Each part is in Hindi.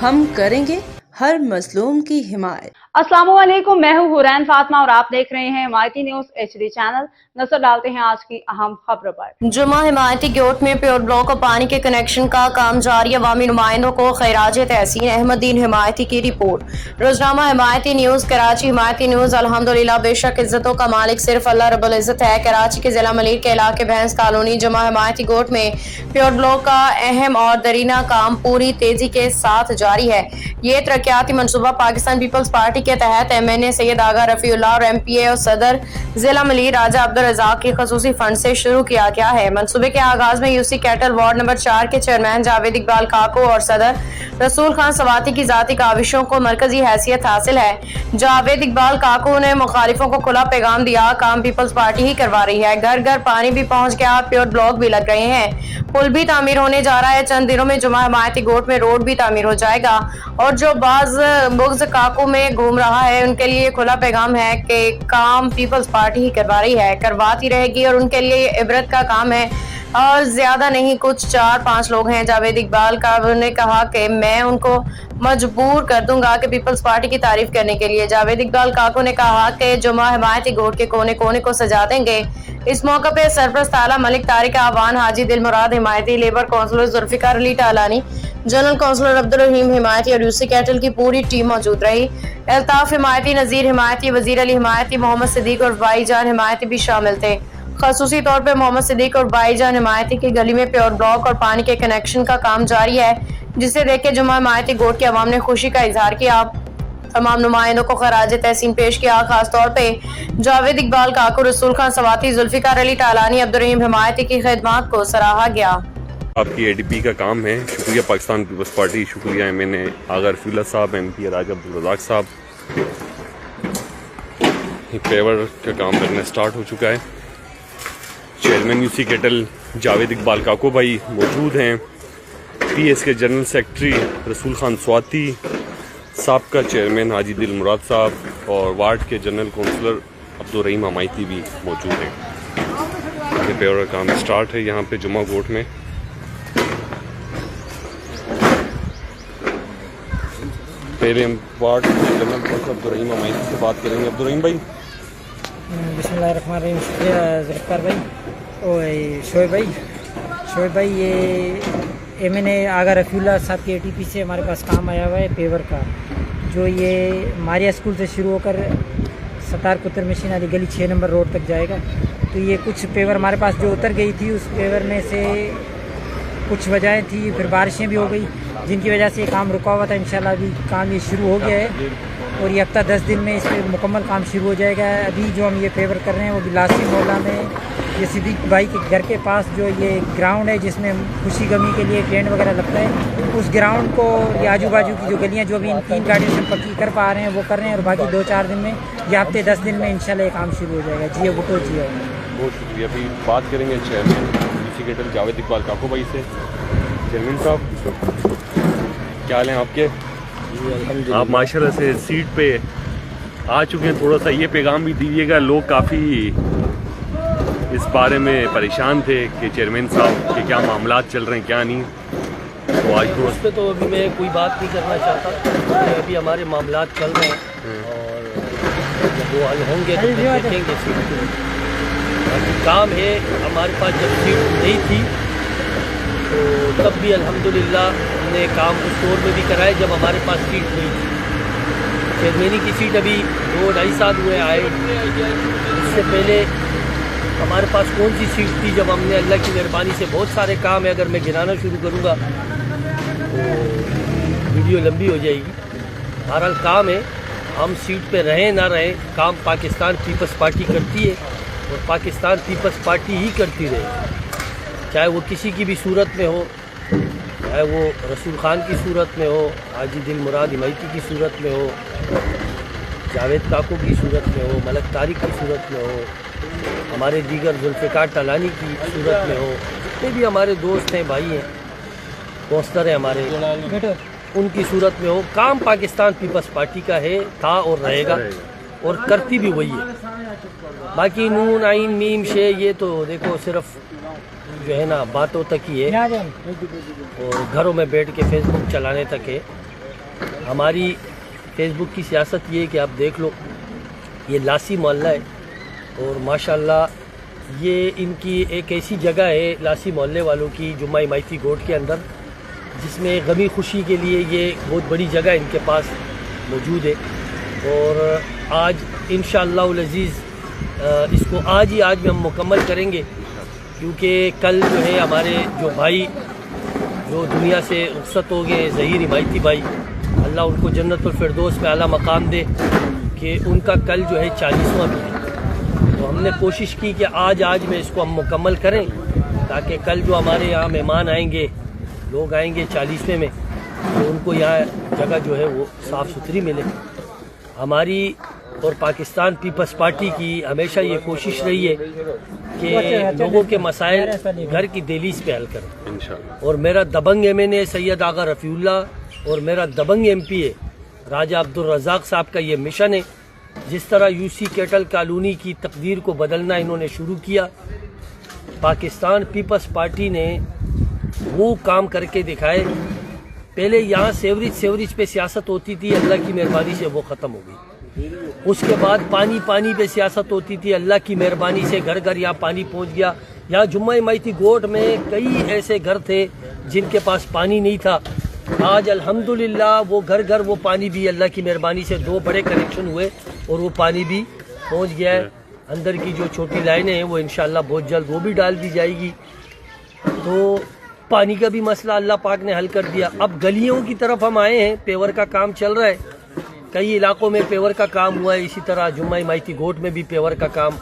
हम करेंगे हर मजलूम की हिमायत। अस्सलाम वालेकुम, मैं हूँ हुरैन फातिमा और आप देख रहे हैं हिमायती न्यूज HD चैनल। नजर डालते हैं आज की अहम खबरों पर। जुमा हिमायती गेट में प्योर ब्लॉक और पानी के कनेक्शन का काम जारी। अवामी नुमाइंदों को खैराज तहसीन। अहमदीन हिमायती की रिपोर्ट। रोजनामा हिमायती न्यूज कराची। हिमायती न्यूज अल्हम्दुलिल्लाह, बेशक इज्जतों का मालिक सिर्फ अल्लाह रब्बुल इज्जत है। कराची के जिला मलिर के इलाके भैंस कॉलोनी जुमा हिमायती गेट में प्योर ब्लॉक का अहम और दरीना काम पूरी तेजी के साथ जारी है। ये तरक्याती मनसूबा पाकिस्तान पीपल्स पार्टी के तहत MNA सैयद आगा रफीउल्लाह और MPA और सदर जिला मलिर राजा अब्दुल रज़ाक की खसूसी फंड से शुरू किया गया है। मनसूबे के आगाज में यूसी कैटल वार्ड नंबर 4 के चेयरमैन जावेद इकबाल काको और सदर रसूल खान सवाती की जाती काविशों को मरकजी हैसियत हासिल है। जावेद इकबाल काको ने मुखालिफों को खुला पैगाम दिया, काम पीपल्स पार्टी ही करवा रही है। घर घर पानी भी पहुंच गया, प्योर ब्लॉक भी लग रहे हैं, पुल भी तामीर होने जा रहा है। चंद दिनों में जुमा हिमायती गेट में रोड भी तामीर हो जाएगा। और जो बाज बुग्ज काको में घूम रहा है उनके लिए खुला पैगाम है कि काम पीपल्स पार्टी ही करवा रही है, करवाती रहेगी और उनके लिए ये इबरत का काम है। और ज्यादा नहीं, कुछ 4-5 लोग हैं। जावेद इकबाल काको ने कहा कि मैं उनको मजबूर कर दूंगा कि पीपल्स पार्टी की तारीफ करने के लिए। जावेद इकबाल काको ने कहा कि जुमा हिमायती गेट के कोने कोने को सजा देंगे। इस मौके पे सरपरस्त आला Malik Tariq Awan, Haji Dil Murad Himayati, labour councillor Zulfiqar Ali Talani, general councillor Abdul Rahim Himayati और यूसी कैटल की पूरी टीम मौजूद रही। अल्ताफ हिमायती, नजीर हिमायती, वजीर अली हिमायती, मोहम्मद सिद्दीक और भाईजान हिमायती भी शामिल थे। खसूसी तौर पर मोहम्मद सिद्दीक और भाईजान हिमायती की गली में प्योर ब्लॉक और पानी के कनेक्शन का काम जारी है, जिसे देख के जुमा हिमायती गेट के अवाम ने खुशी का इजहार किया। तमाम नुमाइंदों को खराज तहसीन पेश किया। खास तौर पे जावेद इकबाल काको, रसूल खान सवाती, जुल्फिकार अली टालानी, अब्दुल रहीम हिमायती की खिदमत को सराहा गया। आपकी ADP का काम है। शुक्रिया पाकिस्तान पीपल्स पार्टी, शुक्रिया MNA आगा रफीउल्लाह साहब, MP राजा अब्दुल रज़ाक साहब। पेवर का काम करना स्टार्ट हो चुका है। चेयरमैन यूसी कैटल जावेद इकबाल काको भाई मौजूद हैं। PS के जनरल सेक्रेटरी रसूल खान सवाती, साबका चेयरमैन हाजी दिल मुराद साहब और वार्ड के जनरल काउंसलर अब्दुल रहीम हिमायती भी मौजूद हैं। ये पेवर का काम स्टार्ट है यहाँ पे जुमा गेट में। पहले हम ward general councillor Abdul Rahim हिमायती से बात करेंगे। अब्दुल रहीम भाई, बिस्मिल्लाहिर्रहमानिर्रहीम। शुक्रिया जुल्फिकार भाई और शोएब भाई, ये MNA आगा रफीउल्लाह साहब की ATP से हमारे पास काम आया हुआ है पेवर का, जो ये मारिया स्कूल से शुरू होकर सतार कुतर मशीन वाली गली 6 नंबर रोड तक जाएगा। तो ये कुछ पेवर हमारे पास जो उतर गई थी, उस पेवर में से कुछ वजहें थी, फिर बारिशें भी हो गई जिनकी वजह से ये काम रुका हुआ था। इंशाल्लाह अभी काम ये शुरू हो गया है और ये हफ्ता 10 दिन में इस पर मुकम्मल काम शुरू हो जाएगा। अभी जो हम ये फेवर कर रहे हैं वो भी लासी मोहल्ला में, ये सिद्दीक भाई के घर के पास जो ये ग्राउंड है जिसमें खुशी गमी के लिए टेंट वगैरह लगता है, उस ग्राउंड को ये आजू बाजू की जो गलियाँ जो अभी इन 3 गाड़ियों से पक्की कर पा रहे हैं वो कर रहे हैं। और बाकी 2-4 दिन में या हफ्ते 10 दिन में इंशाल्लाह ये काम शुरू हो जाएगा। जी बुटो जी। बहुत शुक्रिया। अभी बात करेंगे चेयरमैन यूसी कैटल जावेद इकबाल काको भाई से। चेयरमैन साहब, क्या हाल है आपके? आप माशाल्लाह से सीट पे आ चुके हैं। थोड़ा सा ये पैगाम भी दीजिएगा, लोग काफ़ी इस बारे में परेशान थे कि चेयरमैन साहब के क्या मामलात चल रहे हैं क्या नहीं। तो आज उस पर तो अभी मैं कोई बात नहीं करना चाहता। अभी हमारे मामलात चल रहे हैं और जब वो हल होंगे तो देखेंगे सीट को। बाकी काम है हमारे पास। जब सीट नहीं थी तो तब भी अल्हम्दुलिल्लाह हमने काम उस दौर में भी कराए जब हमारे पास सीट नहीं थी। चेयरमैनी की सीट अभी 2-2.5 साल हुए आए। इससे पहले हमारे पास कौन सी सीट थी जब हमने, अल्लाह की मेहरबानी से बहुत सारे काम है, अगर मैं गिनाना शुरू करूँगा तो वीडियो लंबी हो जाएगी। बहरहाल काम है, हम सीट पे रहें ना रहें, काम पाकिस्तान पीपल्स पार्टी करती है और पाकिस्तान पीपल्स पार्टी ही करती रहे, चाहे वो किसी की भी सूरत में हो, चाहे वो रसूल खान की सूरत में हो, हाजी दिल मुराद हिमायती की सूरत में हो, जावेद काको की सूरत में हो, मलक तारिक की सूरत में हो, हमारे दीगर जुल्फिकार टालानी की सूरत में हो, जितने भी हमारे दोस्त हैं, भाई हैं, काउंसलर हैं हमारे, उनकी सूरत में हो। काम पाकिस्तान पीपल्स पार्टी का है, था और रहेगा और करती भी वही है। बाकी नून आइन मीम शे ये तो देखो सिर्फ जो है ना बातों तक ही है और घरों में बैठ के फेसबुक चलाने तक है। हमारी फेसबुक की सियासत ये है कि आप देख लो, ये लासी मोहल्ला है और माशाल्लाह ये इनकी एक ऐसी जगह है लासी मोहल्ले वालों की जुम्मा हिमायती गोट के अंदर, जिसमें गमी खुशी के लिए ये बहुत बड़ी जगह इनके पास मौजूद है। और आज इंशाअल्लाह उल अज़ीज़ इसको आज में हम मुकम्मल करेंगे, क्योंकि कल जो है हमारे जो भाई जो दुनिया से रुखसत हो गए, ज़हीर हिमायती भाई, अल्लाह उनको जन्नतुल फिरदौस में आला मकाम दे, कि उनका कल जो है 40वां भी है। तो हमने कोशिश की कि आज में इसको हम मुकम्मल करें, ताकि कल जो हमारे यहाँ मेहमान आएंगे, लोग आएंगे 40वें में, तो उनको यहाँ जगह जो है वो साफ़ सुथरी मिले। हमारी और पाकिस्तान पीपल्स पार्टी की हमेशा ये कोशिश रही है कि लोगों के मसाइल घर की दहलीज पे हल करें इंशाअल्लाह। और मेरा दबंग MNA सैयद आगा रफ़ीउल्लाह और मेरा दबंग MPA राजा अब्दुल रज़ाक साहब का ये मिशन है। जिस तरह UC कैटल कॉलोनी की तकदीर को बदलना इन्होंने शुरू किया, पाकिस्तान पीपल्स पार्टी ने वो काम करके दिखाए। पहले यहाँ सेवरेज पे सियासत होती थी, अल्लाह की मेहरबानी से वो ख़त्म हो गई। उसके बाद पानी पे सियासत होती थी, अल्लाह की मेहरबानी से घर घर यहाँ पानी पहुँच गया। यहाँ जुम्मा हिमायती गोट में कई ऐसे घर थे जिनके पास पानी नहीं था, आज अल्हम्दुलिल्लाह वो घर वो पानी भी अल्लाह की मेहरबानी से 2 बड़े कनेक्शन हुए और वो पानी भी पहुँच गया है। अंदर की जो छोटी लाइनें हैं वो इंशाअल्लाह बहुत जल्द वो भी डाल दी जाएगी। तो पानी का भी मसला अल्लाह पाक ने हल कर दिया। अब गलियों की तरफ हम आए हैं, पेवर का काम चल रहा है, कई इलाकों में पेवर का काम हुआ है। इसी तरह जुम्मा हिमायती गोट में भी पेवर का काम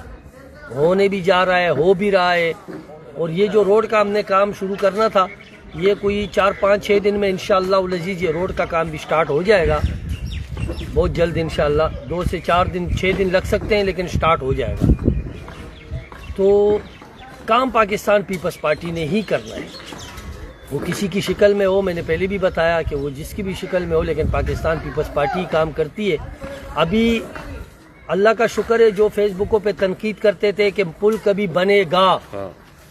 होने भी जा रहा है, हो भी रहा है। और ये जो रोड का हमने काम शुरू करना था, ये कोई 4-5-6 दिन में इंशाअल्लाह उल अज़ीज़ ये रोड का काम भी स्टार्ट हो जाएगा बहुत जल्द इंशाअल्लाह। 2 से 4 दिन 6 दिन लग सकते हैं, लेकिन स्टार्ट हो जाएगा। तो काम पाकिस्तान पीपल्स पार्टी ने ही करना है, वो किसी की शिकल में हो। मैंने पहले भी बताया कि वो जिसकी भी शिकल में हो, लेकिन पाकिस्तान पीपल्स पार्टी काम करती है। अभी अल्लाह का शुक्र है, जो फेसबुकों पे तनकीद करते थे कि पुल कभी बनेगा,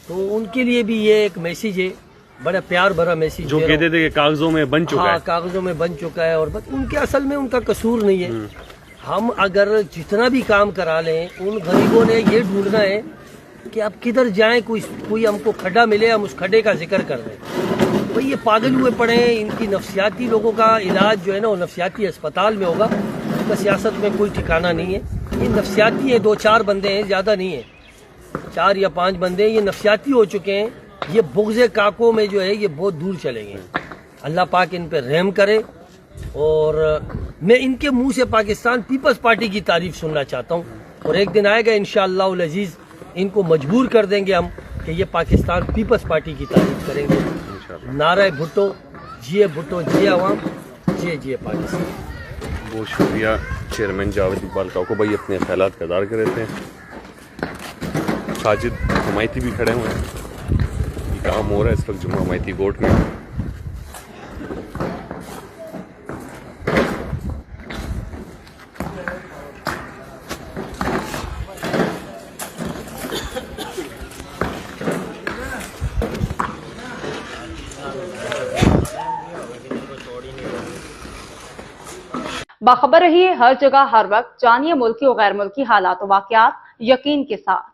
तो उनके लिए भी ये एक मैसेज है, बड़ा प्यार भरा मैसेज, जो कहते थे कि कागजों में बन चुका है। कागजों में बन चुका है। और उनके असल में उनका कसूर नहीं है। हम अगर जितना भी काम करा लें, उन गरीबों ने ये ढूंढना है कि अब किधर जाएं, कोई हमको खड्डा मिले, हम उस खड्डे का जिक्र कर रहे हैं। भाई ये पागल हुए पड़े हैं। इनकी नफ्सियाती लोगों का इलाज जो है ना, वो नफ्सियाती अस्पताल में होगा। उनका सियासत में कोई ठिकाना नहीं है। ये नफ्सियाती है, 2-4 बंदे हैं, ज़्यादा नहीं है, 4 या 5 बंदे, ये नफ्सियाती हो चुके हैं। ये बुग़्ज़े काकों में जो है ये बहुत दूर चले गए। अल्लाह पाक इन पर रहम करे। और मैं इनके मुंह से पाकिस्तान पीपल्स पार्टी की तारीफ सुनना चाहता हूँ। और एक दिन आएगा इंशाअल्लाह उल अज़ीज़, इनको मजबूर कर देंगे हम कि ये पाकिस्तान पीपल्स पार्टी की तारीफ करेंगे। नारा भुट्टो, जिए अवाम, जिए पाकिस्तान। बहुत शुक्रिया चेयरमैन जावेद इकबाल काको भाई, अपने ख्यालात का इज़हार कर रहे थे। साजिद हिमायती भी खड़े हुए हैं। काम हो रहा है इस वक्त जुम्मा हिमायती गोट में। बाखबर रहिए हर जगह हर वक्त, जानिए मुल्की और गैर मुल्की हालात और वाक़यात यकीन के साथ।